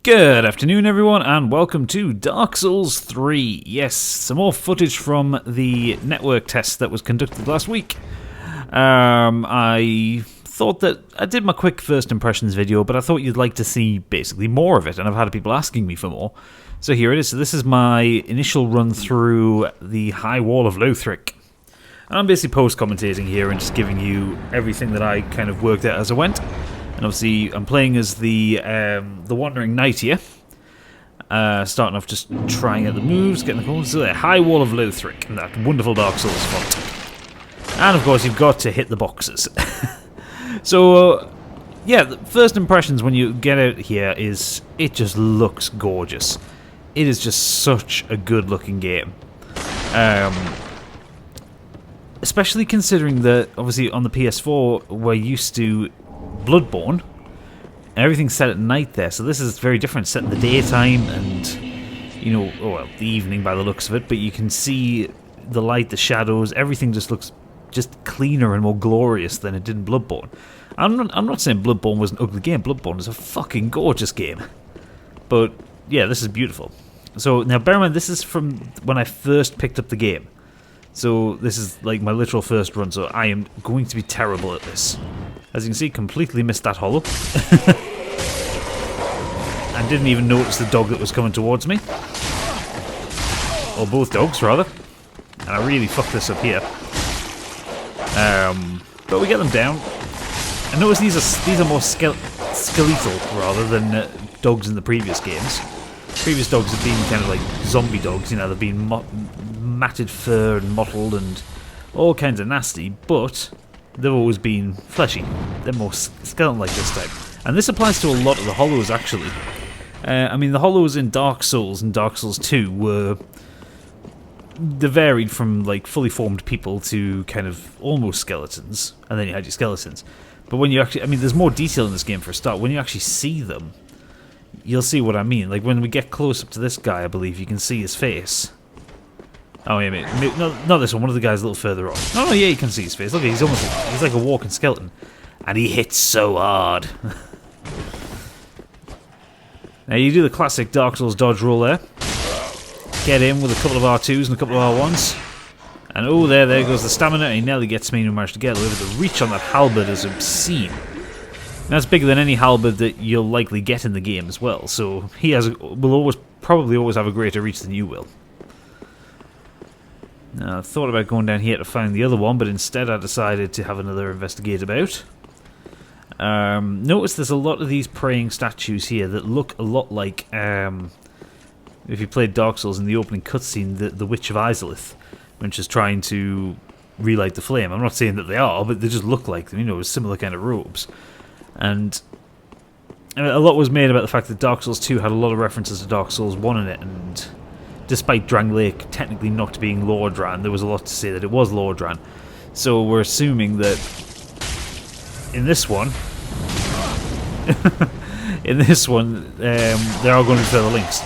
Good afternoon, everyone, and welcome to Dark Souls 3. Yes, some more footage from the network test that was conducted last week. I thought that I did my quick first impressions video, but I thought you'd like to see basically more of it, and I've had people asking me for more. So here it is. So this is my initial run through the High Wall of Lothric. And I'm basically post-commentating here and just giving you everything that I kind of worked out as I went. And obviously, I'm playing as the Wandering Knight here. Starting off just trying out the moves, getting the corners. So there, High Wall of Lothric, and that wonderful Dark Souls font. And of course, you've got to hit the boxes. So, yeah, the first impressions when you get out here is it just looks gorgeous. It is just such a good-looking game. Especially considering that, obviously, on the PS4, we're used to Bloodborne, and everything's set at night there, so this is very different, set in the daytime and, you know, well, the evening by the looks of it, but you can see the light, the shadows, everything just looks just cleaner and more glorious than it did in Bloodborne. I'm not saying Bloodborne was an ugly game. Bloodborne is a fucking gorgeous game, but yeah, this is beautiful. So now bear in mind, this is from when I first picked up the game. So this is like my literal first run, so I am going to be terrible at this. As you can see, completely missed that hollow. And didn't even notice the dog that was coming towards me. Or both dogs, rather. And I really fucked this up here. But we get them down. And notice these are more skeletal, rather, than dogs in the previous games. Previous dogs have been kind of like zombie dogs, you know, they've been matted fur and mottled and all kinds of nasty, but they've always been fleshy. They're more skeleton-like this time. And this applies to a lot of the hollows, actually. I mean, the hollows in Dark Souls and Dark Souls 2 they varied from, like, fully formed people to kind of almost skeletons, and then you had your skeletons. But when you actually, I mean, there's more detail in this game for a start. When you actually see them, you'll see what I mean. Like, when we get close up to this guy, I believe, you can see his face. Oh, yeah, maybe, no, not this one of the guys a little further on. No, yeah, you can see his face. Look, he's like a walking skeleton. And he hits so hard. Now, you do the classic Dark Souls dodge roll there. Get in with a couple of R2s and a couple of R1s. And oh, there goes the stamina, and he nearly gets me and managed to get it. The reach on that halberd is obscene. Now, it's bigger than any halberd that you'll likely get in the game as well, so he will probably always have a greater reach than you will. Now, I thought about going down here to find the other one, but instead I decided to have another investigate about. Notice there's a lot of these praying statues here that look a lot like, if you played Dark Souls in the opening cutscene, the Witch of Izalith, when she's trying to relight the flame. I'm not saying that they are, but they just look like them, you know, with similar kind of robes. And a lot was made about the fact that Dark Souls 2 had a lot of references to Dark Souls 1 in it, and despite Drang Lake technically not being Lordran, there was a lot to say that it was Lordran. So we're assuming that in this one, there are going to be further links.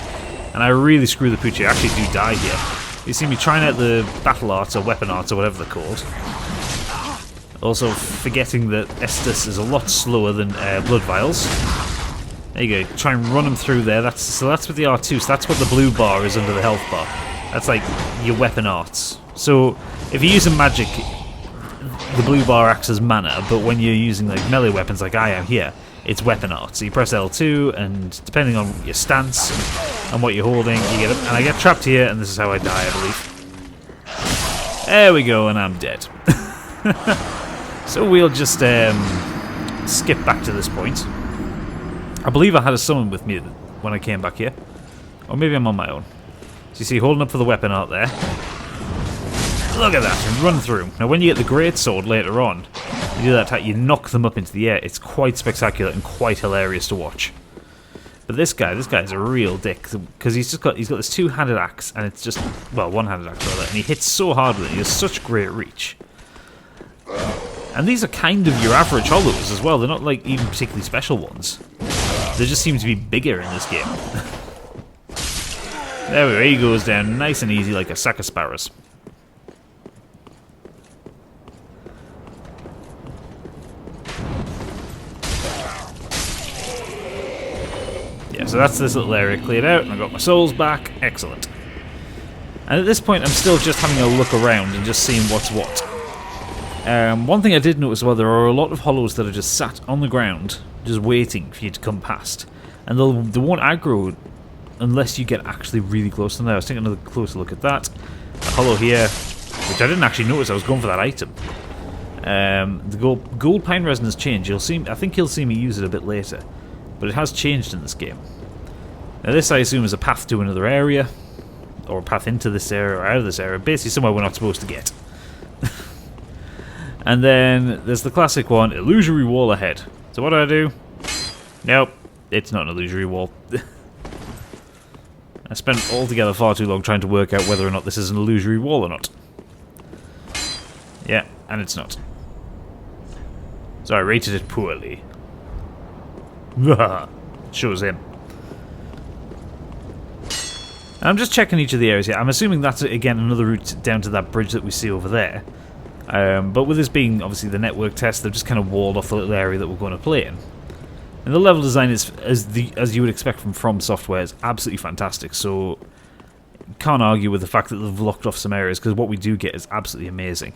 And I really screw the pooch. I actually do die here. You see me trying out the battle arts or weapon arts or whatever they're called. Also forgetting that Estus is a lot slower than Blood Vials. There you go, try and run them through there. So that's with the R2, so that's what the blue bar is under the health bar. That's like your weapon arts. So if you're using magic, the blue bar acts as mana, but when you're using like melee weapons like I am here, it's weapon arts. So you press L2, and depending on your stance and what you're holding, you get it. And I get trapped here, and this is how I die, I believe. There we go, and I'm dead. So we'll just skip back to this point. I believe I had a summon with me when I came back here. Or maybe I'm on my own. So you see, holding up for the weapon art there. Look at that, and run through. Now when you get the great sword later on, you do that attack, you knock them up into the air. It's quite spectacular and quite hilarious to watch. But this guy's a real dick, because he's got this two-handed axe, and it's just, well, one-handed axe rather, and he hits so hard with it. He has such great reach. And these are kind of your average hollows as well. They're not like even particularly special ones. They just seem to be bigger in this game. There we go, he goes down nice and easy like a sack of sparrows. Yeah, so that's this little area cleared out, and I got my souls back. Excellent. And at this point, I'm still just having a look around and just seeing what's what. One thing I did notice, well, there are a lot of hollows that are just sat on the ground, just waiting for you to come past. And they won't aggro unless you get actually really close to them. I was taking another closer look at that. A hollow here, which I didn't actually notice. I was going for that item. The gold pine resin has changed. I think you'll see me use it a bit later, but it has changed in this game. Now this, I assume, is a path to another area, or a path into this area or out of this area. Basically, somewhere we're not supposed to get. And then there's the classic one: illusory wall ahead. So what do? Nope, it's not an illusory wall. I spent altogether far too long trying to work out whether or not this is an illusory wall or not. Yeah, and it's not. So I rated it poorly. Shows him. I'm just checking each of the areas here. I'm assuming that's, again, another route down to that bridge that we see over there. But with this being, obviously, the network test, they've just kind of walled off the little area that we're going to play in. And the level design is, as you would expect from Software, is absolutely fantastic. So, can't argue with the fact that they've locked off some areas, because what we do get is absolutely amazing.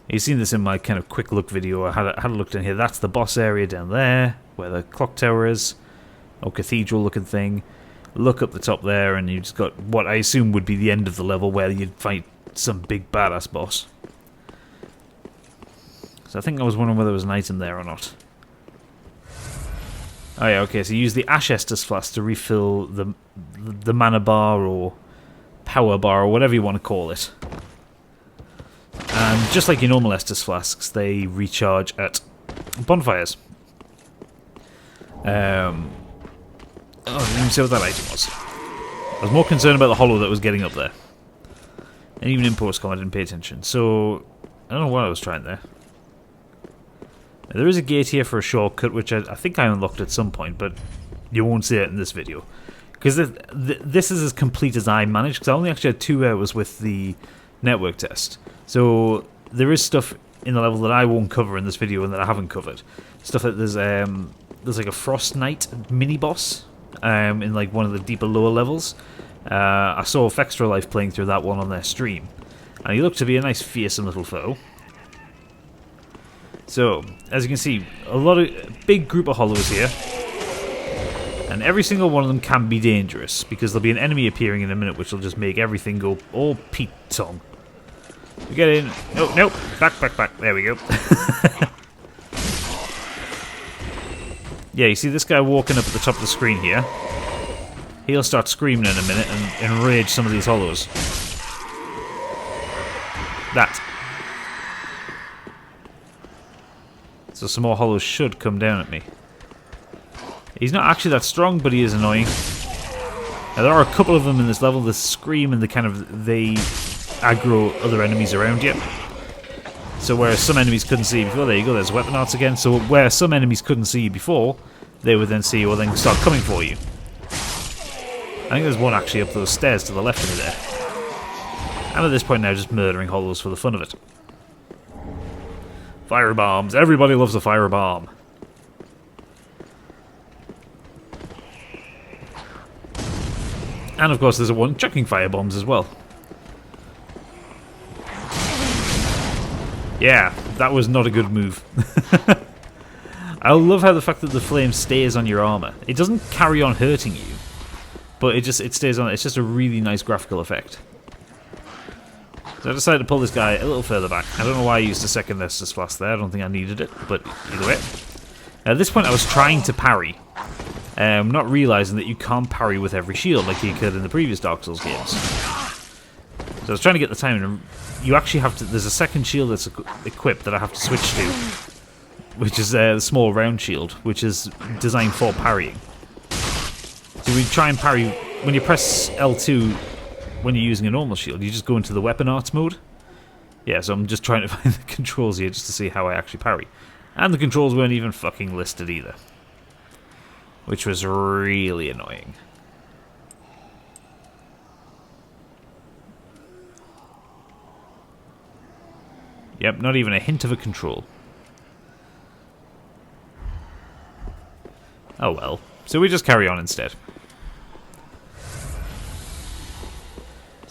You've seen this in my kind of quick look video. I had a look down here. That's the boss area down there, where the clock tower is, or cathedral looking thing. Look up the top there, and you've just got what I assume would be the end of the level, where you'd fight some big badass boss. So I think I was wondering whether there was an item there or not. Oh yeah, okay, so you use the Ash Estus flask to refill the mana bar or power bar or whatever you want to call it. And just like your normal Estus flasks, they recharge at bonfires. Oh, I didn't even see what that item was. I was more concerned about the hollow that was getting up there. And even in post-com I didn't pay attention. So, I don't know what I was trying there. There is a gate here for a shortcut, which I think I unlocked at some point, but you won't see it in this video. Because this is as complete as I managed, because I only actually had 2 hours with the network test. So there is stuff in the level that I won't cover in this video and that I haven't covered. Stuff that there's like a Frost Knight mini-boss in like one of the deeper lower levels. I saw Fextra Life playing through that one on their stream. And he looked to be a nice fearsome little foe. So, as you can see, big group of hollows here, and every single one of them can be dangerous, because there'll be an enemy appearing in a minute which will just make everything go all Pete-tong. We get in. Nope, nope. Back. There we go. Yeah, you see this guy walking up at the top of the screen here? He'll start screaming in a minute and enrage some of these hollows. That. So some more hollows should come down at me. He's not actually that strong, but he is annoying. Now, there are a couple of them in this level. The scream and they aggro other enemies around you. So whereas some enemies couldn't see you before, there you go, there's weapon arts again. So where some enemies couldn't see you before, they would then see you or then start coming for you. I think there's one actually up those stairs to the left of me there. And at this point now, just murdering hollows for the fun of it. Fire bombs. Everybody loves a fire bomb. And of course there's a one chucking fire bombs as well. Yeah, that was not a good move. I love how the fact that the flame stays on your armor. It doesn't carry on hurting you, but it stays on. It's just a really nice graphical effect. So I decided to pull this guy a little further back. I don't know why I used a second Estus flask there. I don't think I needed it, but either way. At this point I was trying to parry, not realising that you can't parry with every shield like you could in the previous Dark Souls games. So I was trying to get the timing, and you actually have to... There's a second shield that's equipped that I have to switch to, which is the small round shield, which is designed for parrying. So we try and parry... When you press L2... When you're using a normal shield, you just go into the weapon arts mode. Yeah, so I'm just trying to find the controls here just to see how I actually parry. And the controls weren't even fucking listed either. Which was really annoying. Yep, not even a hint of a control. Oh well. So we just carry on instead.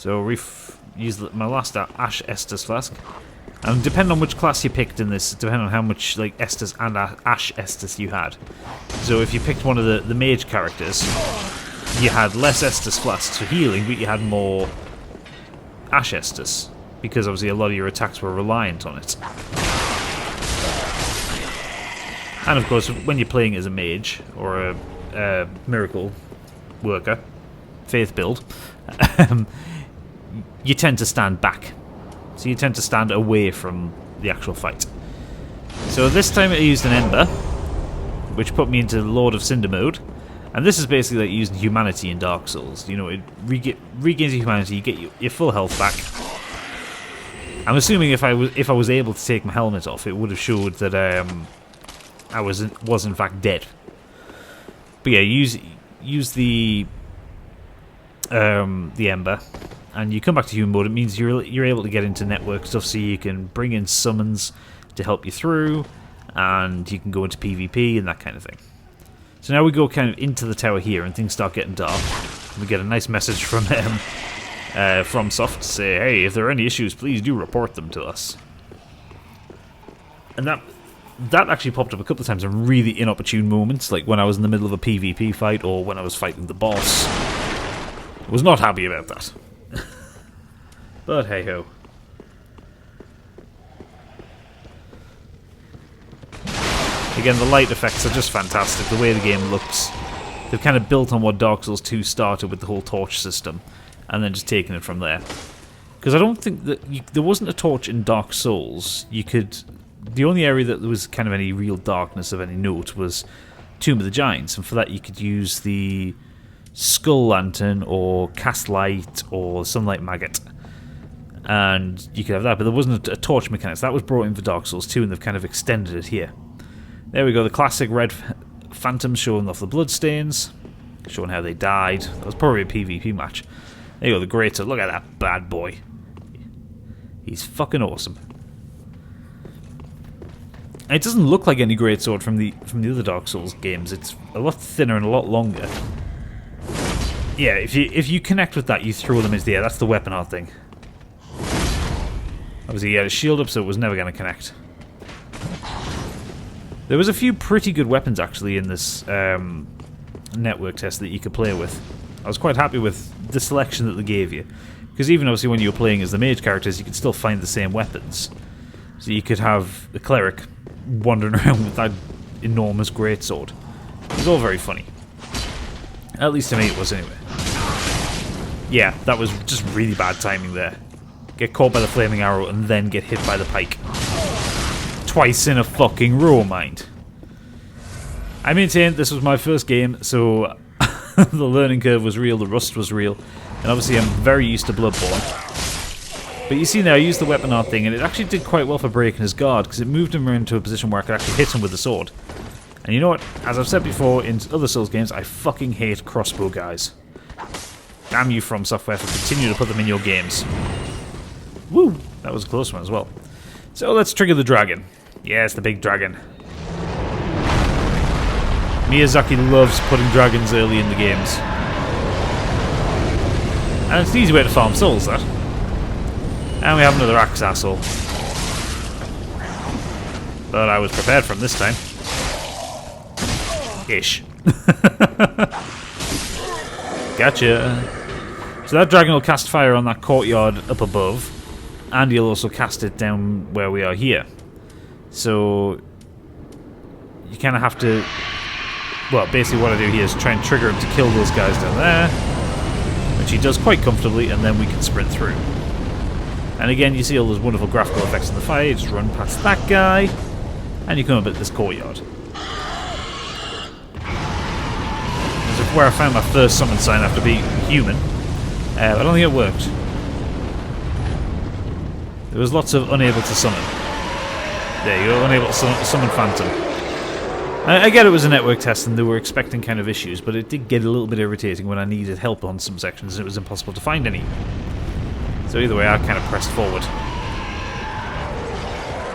So use my last Ash Estus flask. And depending on which class you picked in this, depending on how much like Estus and Ash Estus you had. So if you picked one of the mage characters, you had less Estus flasks for healing, but you had more Ash Estus, because obviously a lot of your attacks were reliant on it. And of course, when you're playing as a mage or a miracle worker, faith build, you tend to stand back. So you tend to stand away from the actual fight. So this time I used an Ember, which put me into Lord of Cinder mode. And this is basically like using humanity in Dark Souls. You know, it regains your humanity, you get your full health back. I'm assuming if I was able to take my helmet off, it would have showed that I was in fact dead. But yeah, use the Ember, and you come back to human mode. It means you're able to get into network stuff, so you can bring in summons to help you through, and you can go into PvP and that kind of thing. So now we go kind of into the tower here, and things start getting dark. We get a nice message from FromSoft to say, hey, if there are any issues, please do report them to us. And that actually popped up a couple of times in really inopportune moments, like when I was in the middle of a PvP fight or when I was fighting the boss. I was not happy about that. But hey ho. Again, the light effects are just fantastic. The way the game looks, they've kind of built on what Dark Souls 2 started with the whole torch system, and then just taken it from there. Because I don't think that there wasn't a torch in Dark Souls. The only area that there was kind of any real darkness of any note was Tomb of the Giants, and for that you could use the Skull Lantern or Cast Light or Sunlight Maggot, and you could have that. But there wasn't a torch mechanic. So that was brought in for Dark Souls 2, and they've kind of extended it here. There we go, the classic red phantoms showing off the bloodstains, showing how they died. That was probably a PvP match. There you go, the Greater. Look at that bad boy. He's fucking awesome. And it doesn't look like any greatsword from the other Dark Souls games. It's a lot thinner and a lot longer. Yeah, if you connect with that, you throw them into the air. That's the weapon art thing. Obviously, he had a shield up, so it was never going to connect. There was a few pretty good weapons, actually, in this network test that you could play with. I was quite happy with the selection that they gave you. Because even, obviously, when you were playing as the mage characters, you could still find the same weapons. So you could have the cleric wandering around with that enormous greatsword. It was all very funny. At least to me it was, anyway. Yeah, that was just really bad timing there. Get caught by the flaming arrow and then get hit by the pike. Twice in a fucking row, mind. I maintain this was my first game, so the learning curve was real, the rust was real, and obviously I'm very used to Bloodborne. But you see now, I used the weapon art thing, and it actually did quite well for breaking his guard, because it moved him into a position where I could actually hit him with the sword. And you know what? As I've said before in other Souls games, I fucking hate crossbow guys. Damn you, From Software, for continuing to put them in your games. Woo! That was a close one as well. So let's trigger the dragon. Yes, the big dragon. Miyazaki loves putting dragons early in the games. And it's an easy way to farm souls, that. And we have another axe asshole. But I was prepared for him this time. Ish. Gotcha. So that dragon will cast fire on that courtyard up above, and he'll also cast it down where we are here. So you kind of have to... Well, basically what I do here is try and trigger him to kill those guys down there, which he does quite comfortably, and then we can sprint through. And again, you see all those wonderful graphical effects in the fire. You just run past that guy, and you come up at this courtyard. This is where I found my first summon sign after being human. I don't think it worked. There was lots of unable to summon. There you go, unable to summon Phantom. I get it was a network test and they were expecting kind of issues, but it did get a little bit irritating when I needed help on some sections and it was impossible to find any. So either way, I kind of pressed forward.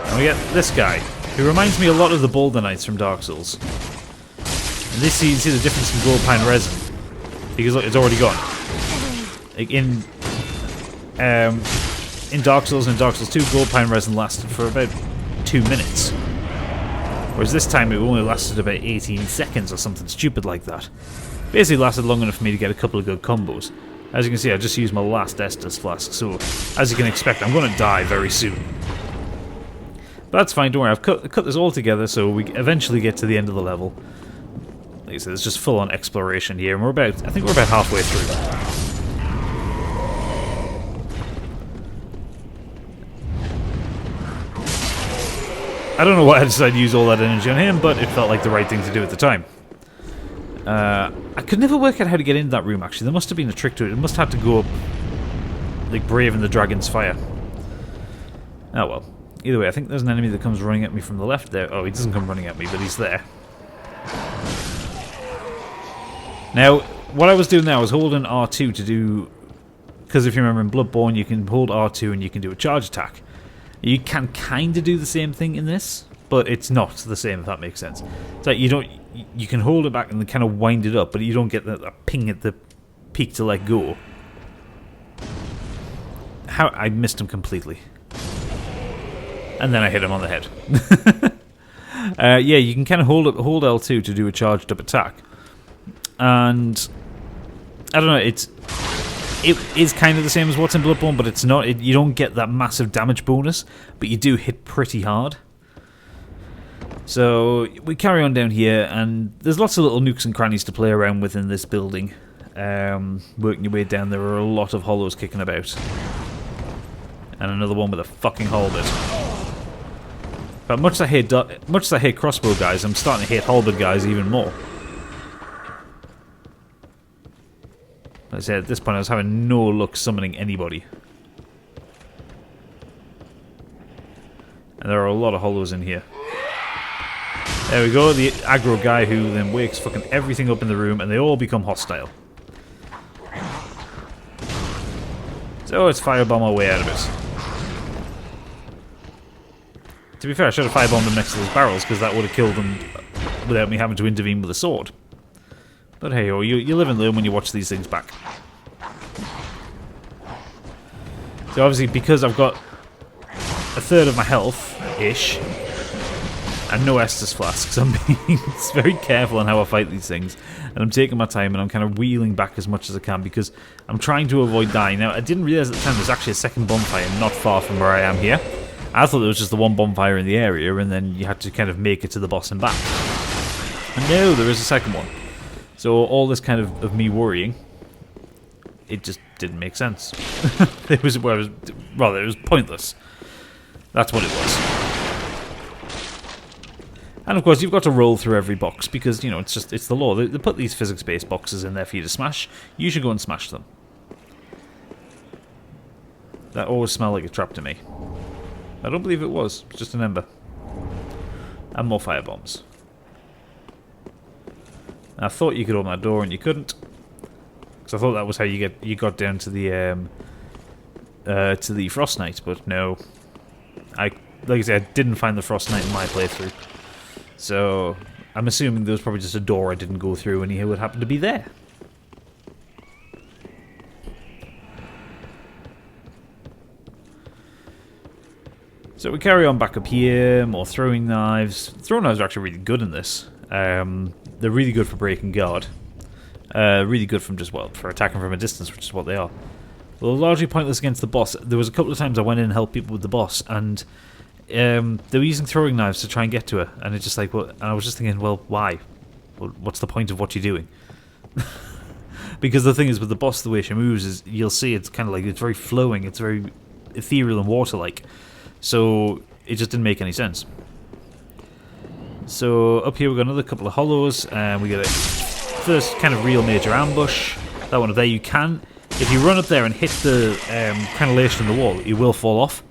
And we get this guy, who reminds me a lot of the Boulder Knights from Dark Souls. And this, you see the difference in gold pine resin, because look, it's already gone. Like in in Dark Souls and Dark Souls 2, gold pine resin lasted for about 2 minutes. Whereas this time it only lasted about 18 seconds or something stupid like that. Basically lasted long enough for me to get a couple of good combos. As you can see, I just used my last Estus flask, so as you can expect, I'm going to die very soon. But that's fine, don't worry, I've cut this all together so we eventually get to the end of the level. Like I said, it's just full-on exploration here, and I think we're about halfway through. I don't know why I decided to use all that energy on him, but it felt like the right thing to do at the time. I could never work out how to get into that room, actually. There must have been a trick to it. It must have to go up, like Brave in the Dragon's Fire. Oh well. Either way, I think there's an enemy that comes running at me from the left there. Oh, he doesn't come running at me, but he's there. Now, what I was doing now was holding R2 to do... Because if you remember in Bloodborne, you can hold R2 and you can do a charge attack. You can kind of do the same thing in this, but it's not the same, if that makes sense. It's like you can hold it back and kind of wind it up, but you don't get that ping at the peak to let go. How I missed him completely. And then I hit him on the head. Yeah, you can kind of hold L2 to do a charged up attack. And I don't know, it is kind of the same as what's in Bloodborne, but it's not. You don't get that massive damage bonus, but you do hit pretty hard. So we carry on down here, and there's lots of little nooks and crannies to play around with in this building. Working your way down, there are a lot of hollows kicking about. And another one with a fucking halberd. But much as I hate crossbow guys, I'm starting to hate halberd guys even more. Like I said, at this point I was having no luck summoning anybody. And there are a lot of hollows in here. There we go, the aggro guy who then wakes fucking everything up in the room and they all become hostile. So let's firebomb our way out of it. To be fair, I should have firebombed them next to those barrels because that would have killed them without me having to intervene with a sword. But hey, you live and learn when you watch these things back. So obviously, because I've got a third of my health-ish, and no Estus flasks, I'm being very careful on how I fight these things. And I'm taking my time and I'm kind of wheeling back as much as I can because I'm trying to avoid dying. Now, I didn't realise at the time there's actually a second bonfire not far from where I am here. I thought there was just the one bonfire in the area and then you had to kind of make it to the boss and back. And no, there is a second one. So all this kind of me worrying, it just didn't make sense. It was pointless. That's what it was. And of course, you've got to roll through every box because, you know, it's the law. They put these physics-based boxes in there for you to smash. You should go and smash them. That always smelled like a trap to me. I don't believe it was. It's just an ember. And more firebombs. I thought you could open that door and you couldn't. Because I thought that was how you got down to the Frost Knight, but no. Like I said, I didn't find the Frost Knight in my playthrough. So I'm assuming there was probably just a door I didn't go through and he would happen to be there. So we carry on back up here, more throwing knives. Throwing knives are actually really good in this. They're really good for breaking guard. Really good from just, well, for attacking from a distance, which is what they are. Well, largely pointless against the boss. There was a couple of times I went in and helped people with the boss, and they were using throwing knives to try and get to her, and it's just like, well, and I was just thinking, well, why? Well, what's the point of what you're doing? Because the thing is, with the boss, the way she moves is, you'll see it's kind of like, it's very flowing, it's very ethereal and water-like. So it just didn't make any sense. So up here we've got another couple of hollows, and we get a first kind of real major ambush. That one up there, you can, if you run up there and hit the crenellation in the wall, you will fall off,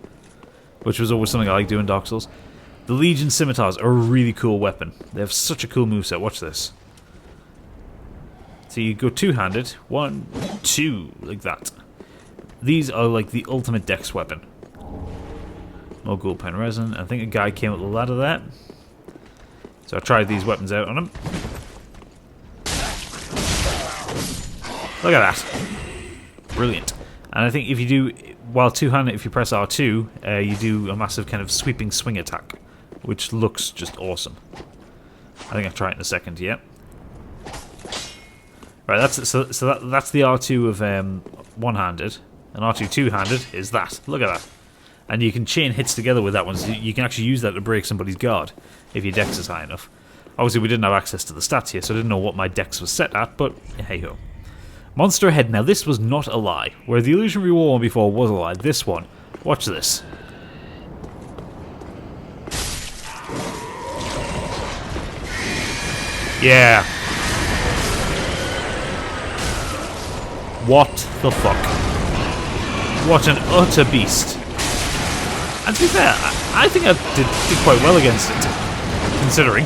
which was always something I like doing in Dark Souls. The Legion Scimitars are a really cool weapon. They have such a cool moveset. Watch this. So you go two-handed, 1, 2, like that. These are like the ultimate dex weapon. More gold pine resin. I think a guy came up the ladder there. So I tried these weapons out on him. Look at that. Brilliant. And I think if you do while two-handed, if you press R2, you do a massive kind of sweeping swing attack, which looks just awesome. I think I'll try it in a second. Yeah. Right. That's the R2 of one-handed, and R2 two-handed is that. Look at that. And you can chain hits together with that one, so you can actually use that to break somebody's guard if your dex is high enough. Obviously, we didn't have access to the stats here, so I didn't know what my dex was set at, but hey-ho. Monster ahead. Now, this was not a lie. Where the Illusionary War one before was a lie, this one, watch this. Yeah. What the fuck? What an utter beast. And to be fair, I think I did quite well against it, considering.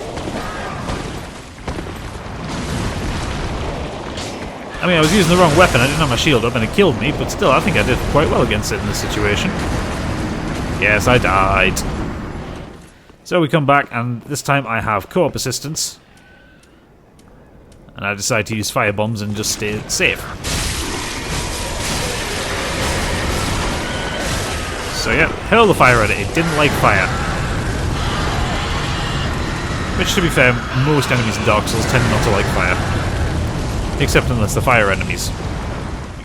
I mean, I was using the wrong weapon, I didn't have my shield up and it killed me, but still, I think I did quite well against it in this situation. Yes, I died. So we come back, and this time I have co-op assistance. And I decide to use fire bombs and just stay safe. So yeah, hurl the fire at it. It didn't like fire. Which, to be fair, most enemies in Dark Souls tend not to like fire. Except unless they're fire enemies. In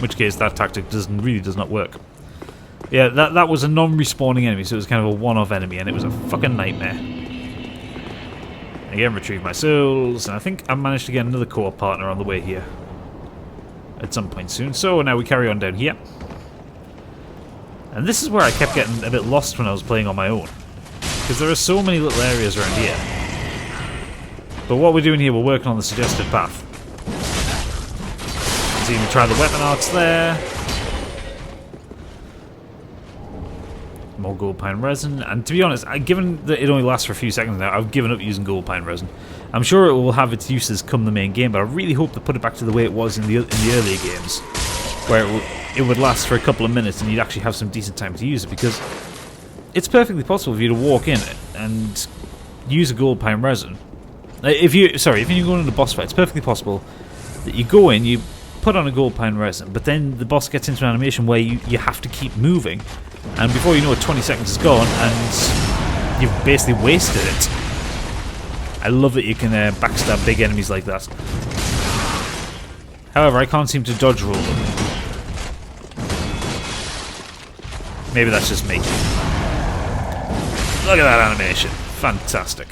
which case that tactic really does not work. Yeah, that was a non-respawning enemy, so it was kind of a one-off enemy, and it was a fucking nightmare. Again, retrieve my souls, and I think I managed to get another co-op partner on the way here. At some point soon. So now we carry on down here. And this is where I kept getting a bit lost when I was playing on my own. Because there are so many little areas around here. But what we're doing here, we're working on the suggested path. So you can try the weapon arts there. More gold pine resin. And to be honest, given that it only lasts for a few seconds now, I've given up using gold pine resin. I'm sure it will have its uses come the main game, but I really hope to put it back to the way it was in the earlier games. Where it would last for a couple of minutes and you'd actually have some decent time to use it, because it's perfectly possible for you to walk in and use a gold pine resin. If you're going into a boss fight, it's perfectly possible that you go in, you put on a gold pine resin, but then the boss gets into an animation where you have to keep moving, and before you know it, 20 seconds is gone and you've basically wasted it. I love that you can backstab big enemies like that. However, I can't seem to dodge roll them. Maybe that's just me. Look at that animation. Fantastic.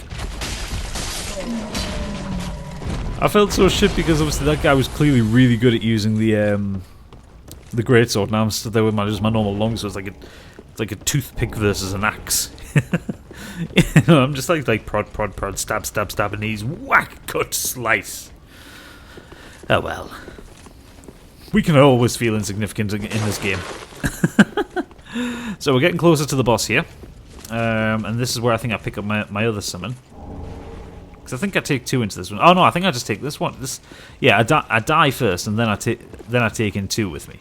I felt so shit because obviously that guy was clearly really good at using the greatsword, and I'm stood there with my normal longsword. It's like a toothpick versus an axe. You know, I'm just like prod, prod, prod, stab, stab, stab, and he's whack, cut, slice. Oh well. We can always feel insignificant in this game. So we're getting closer to the boss here. And this is where I think I pick up my other summon. Because I think I take two into this one. Oh no, I think I just take this one. Yeah, I die first, and then I take in two with me.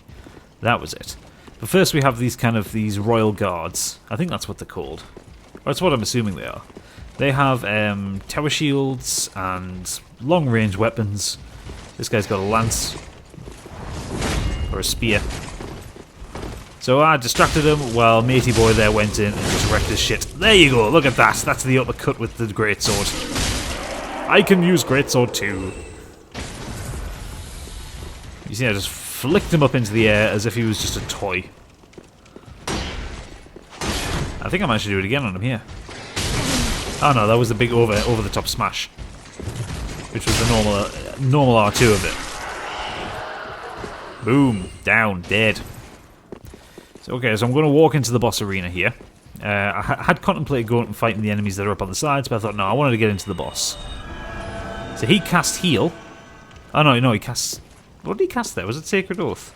That was it. But first we have these royal guards. I think that's what they're called. Or that's what I'm assuming they are. They have tower shields and long-range weapons. This guy's got a lance. Or a spear. So I distracted him while matey boy there went in and just wrecked his shit. There you go, look at that. That's the uppercut with the greatsword. I can use greatsword too. You see, I just flicked him up into the air as if he was just a toy. I think I managed to do it again on him here. Oh no, that was the big over the top smash, which was the normal R2 of it. Boom, down, dead. So okay, so I'm going to walk into the boss arena here. I had contemplated going and fighting the enemies that are up on the sides, but I thought no, I wanted to get into the boss. So he cast heal. Oh no, he casts. What did he cast there? Was it Sacred Oath?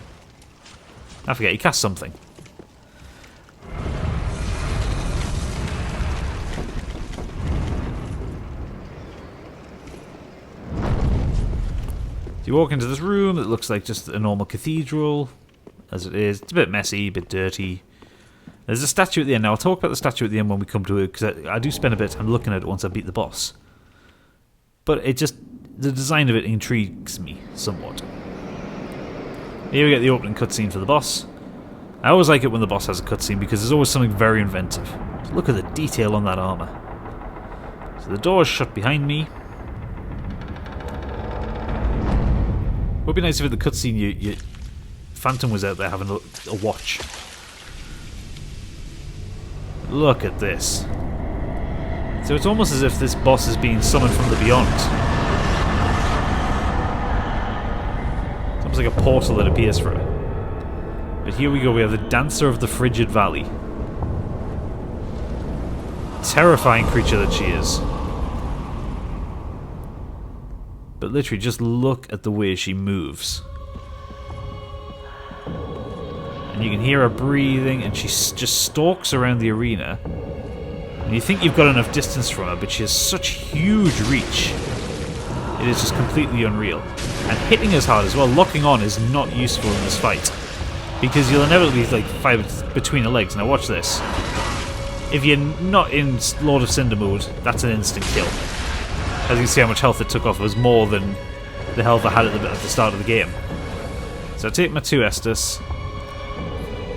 I forget. He cast something. So you walk into this room that looks like just a normal cathedral, as it is. It's a bit messy, a bit dirty. There's a statue at the end. Now, I'll talk about the statue at the end when we come to it, because I do spend a bit of time looking at it once I beat the boss. But the design of it intrigues me somewhat. Here we get the opening cutscene for the boss. I always like it when the boss has a cutscene because there's always something very inventive. Look at the detail on that armor. So the door is shut behind me. Would be nice if in the cutscene you Phantom was out there having a watch. Look at this. So it's almost as if this boss is being summoned from the beyond. It's almost like a portal that appears for her. But here we go, we have the Dancer of the Frigid Valley. Terrifying creature that she is. But literally, just look at the way she moves. And you can hear her breathing, and she just stalks around the arena. And you think you've got enough distance from her, but she has such huge reach. It is just completely unreal. And hitting as hard as well, locking on is not useful in this fight. Because you'll inevitably like fight between the legs. Now watch this. If you're not in Lord of Cinder mode, that's an instant kill. As you can see how much health it took off, it was more than the health I had at the start of the game. So I take my 2 Estus.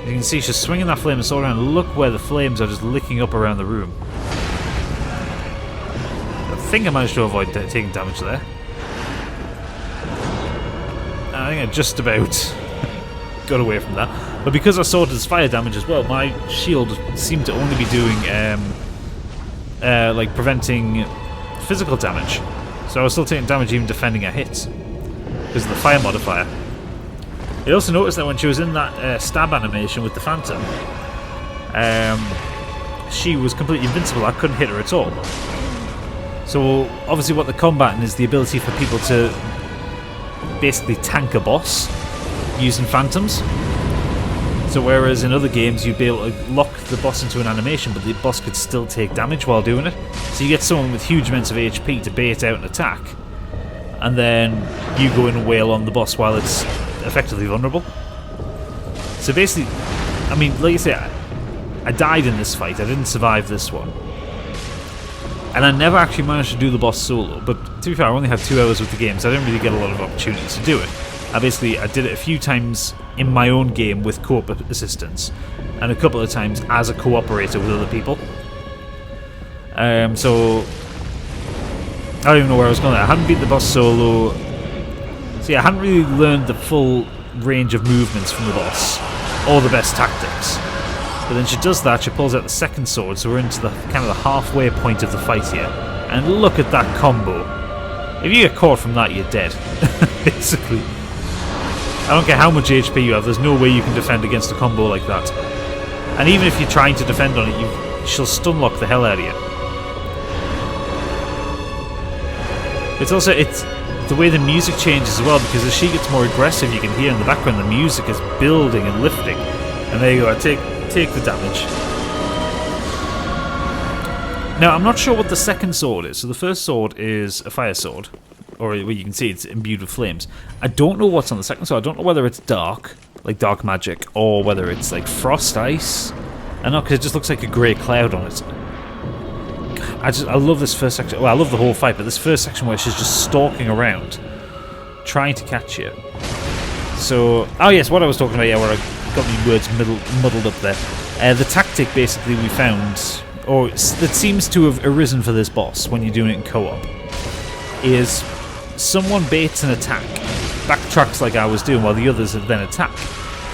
You can see she's swinging that flame sword around. Look where the flames are just licking up around the room. I think I managed to avoid taking damage there. I think I just about got away from that. But because our sword does fire damage as well, my shield seemed to only be doing like preventing physical damage. So I was still taking damage even defending her hits because of the fire modifier. I also noticed that when she was in that stab animation with the Phantom, she was completely invincible. I couldn't hit her at all. So obviously what they're combating is the ability for people to basically tank a boss using Phantoms. So whereas in other games you'd be able to lock the boss into an animation, but the boss could still take damage while doing it. So you get someone with huge amounts of HP to bait out an attack, and then you go in and wail on the boss while it's effectively vulnerable. So basically, I mean, like I say, I died in this fight. I didn't survive this one. And I never actually managed to do the boss solo, but to be fair, I only had 2 hours with the game, so I didn't really get a lot of opportunities to do it. I did it a few times in my own game with co-op assistance, and a couple of times as a cooperator with other people. So I don't even know where I was going. I hadn't beat the boss solo, so yeah, I hadn't really learned the full range of movements from the boss, or the best tactics. But then she does that, she pulls out the second sword, so we're into the kind of the halfway point of the fight here. And look at that combo. If you get caught from that, you're dead. Basically. I don't care how much HP you have, there's no way you can defend against a combo like that. And even if you're trying to defend on it, she'll stun lock the hell out of you. It's the way the music changes as well, because as she gets more aggressive, you can hear in the background the music is building and lifting. And there you go, I take the damage. Now, I'm not sure what the second sword is. So the first sword is a fire sword, or well, you can see it's imbued with flames. I don't know what's on the second sword. I don't know whether it's dark, like dark magic, or whether it's like frost ice. I know, because it just looks like a grey cloud on it. I love this first section. Well, I love the whole fight, but this first section where she's just stalking around, trying to catch you. So, oh yes, what I was talking about, yeah, where I got my words muddled up there. The tactic basically we found, or that seems to have arisen for this boss when you're doing it in co-op, is someone baits an attack, backtracks like I was doing while the others then attack.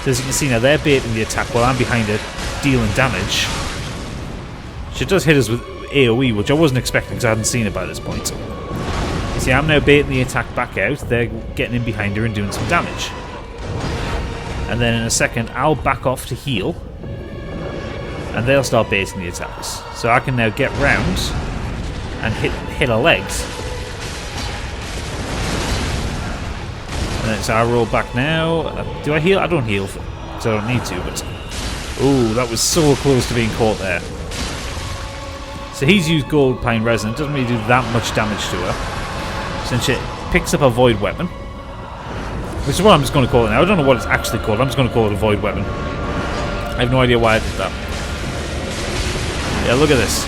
So as you can see now, they're baiting the attack while I'm behind it dealing damage. She does hit us with AoE, which I wasn't expecting because I hadn't seen it by this point. You see, I'm now baiting the attack back out, they're getting in behind her and doing some damage. And then in a second, I'll back off to heal, and they'll start baiting the attacks. So I can now get round and hit her legs. And then, so I roll back now. Do I heal? I don't heal, because I don't need to, but... Ooh, that was so close to being caught there. So he's used gold pine resin. It doesn't really do that much damage to her. Since she picks up a void weapon. Which is what I'm just going to call it now. I don't know what it's actually called. I'm just going to call it a void weapon. I have no idea why I did that. Yeah, look at this.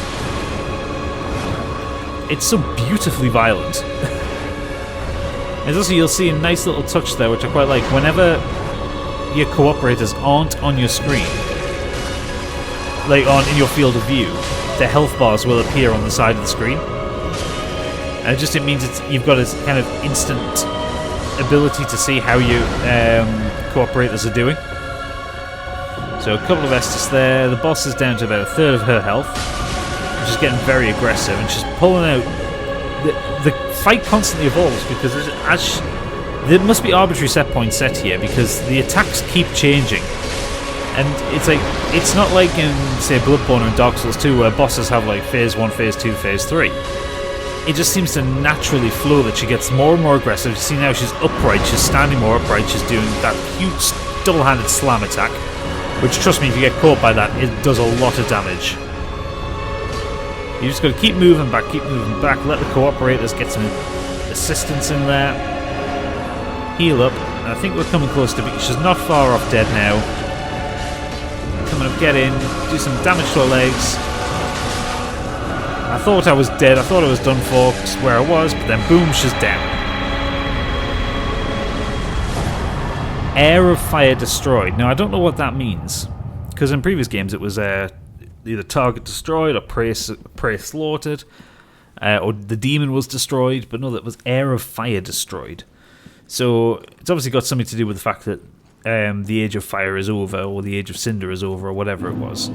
It's so beautifully violent. And also you'll see a nice little touch there, which I quite like. Whenever your cooperators aren't on your screen, like in your field of view, the health bars will appear on the side of the screen. And it means you've got this kind of instant ability to see how your cooperators are doing. So a couple of Estus there. The boss is down to about a third of her health. She's getting very aggressive, and she's pulling out. The fight constantly evolves because there must be arbitrary set points set here because the attacks keep changing. And it's not like in, say, Bloodborne or in Dark Souls 2 where bosses have like phase 1, phase 2, phase 3. It just seems to naturally flow that she gets more and more aggressive. You see now she's upright, she's standing more upright, she's doing that huge double-handed slam attack. Which, trust me, if you get caught by that, it does a lot of damage. You just got to keep moving back, let the cooperators get some assistance in there. Heal up. And I think we're coming close to she's not far off dead now. Coming up, get in, do some damage to her legs. I thought I was dead, I thought I was done for, where I was, but then boom, she's down. Air of Fire destroyed. Now, I don't know what that means, because in previous games it was either target destroyed or prey slaughtered, or the demon was destroyed, but no, that was Air of Fire destroyed. So it's obviously got something to do with the fact that the Age of Fire is over, or the Age of Cinder is over, or whatever it was.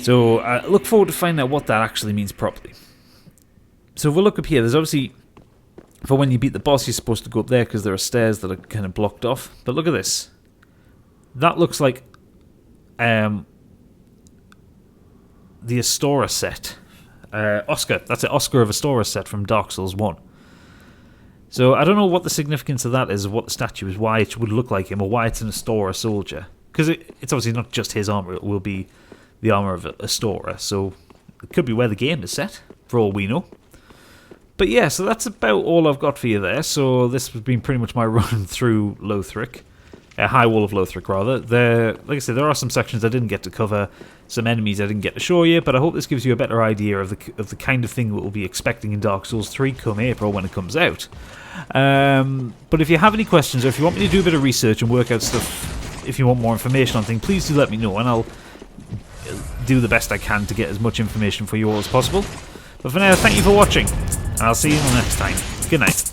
So I look forward to finding out what that actually means properly. So if we look up here, there's obviously, for when you beat the boss, you're supposed to go up there because there are stairs that are kind of blocked off. But look at this. That looks like the Astora set. Oscar. That's it. Oscar of Astora set from Dark Souls 1. So I don't know what the significance of that is, of what the statue is, why it would look like him, or why it's an Astora soldier. Because it's obviously not just his armor, it will be the armor of Astora. So it could be where the game is set, for all we know. But yeah, so that's about all I've got for you there. So this has been pretty much my run through Lothric. High Wall of Lothric, rather. Like I said, there are some sections I didn't get to cover, some enemies I didn't get to show you, but I hope this gives you a better idea of the kind of thing that we'll be expecting in Dark Souls 3 come April when it comes out. But if you have any questions, or if you want me to do a bit of research and work out stuff, if you want more information on things, please do let me know, and I'll do the best I can to get as much information for you all as possible. But for now, thank you for watching, and I'll see you in the next time. Good night.